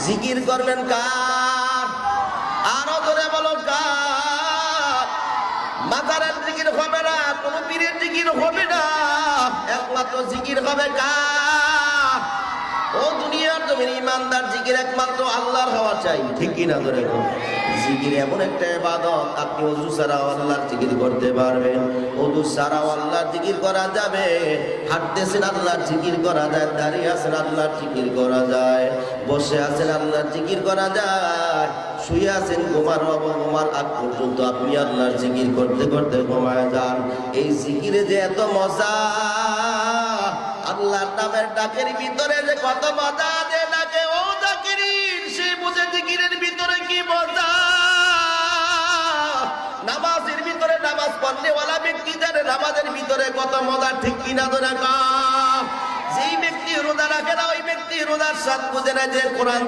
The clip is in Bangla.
জিকির করবেন কার? আরো ধরে বলো কার? মাজারের জিকির হবে না, কোন পীরের জিকির হবে না, একমাত্র জিকির হবে কার? ও দুনিয়ার জমিনে ইমানদার জিকির একমাত্র আল্লাহর হওয়া চাই, ঠিক কিনা ধরে? জিকির এমন একটা ইবাদত, আপনি ওযু ছাড়াও আল্লাহর জিকির করতে পারবেন, ওযু ছাড়াও আল্লাহর জিকির করা যাবে, হাঁটতেছেন আল্লাহর জিকির করা যায়, দাঁড়িয়ে আছেন আল্লাহর জিকির করা যায়, বসে আছেন আল্লাহর জিকির করা যায়, শুয়ে আছেন ঘুমার আগ পর্যন্ত আপনি আল্লাহর জিকির করতে করতে ঘুমায় যান। এই জিকিরে যে এত মজা, আল্লাহর নামের ডাকের ভিতরে যে কত মজা যে ডাকে, ও জাকিরিন সে বুঝে জিকিরের ভিতরে কি মজা। নামাজের ভিতরে নামাজ পড়নেওয়ালা ব্যক্তি জানে নামাজের ভিতরে কত মজা, ঠিক কিনা ধরে? যেই ব্যক্তি রোজা রাখে না ওই ব্যক্তি রোজার স্বাদ বুঝে না, যে কোরআন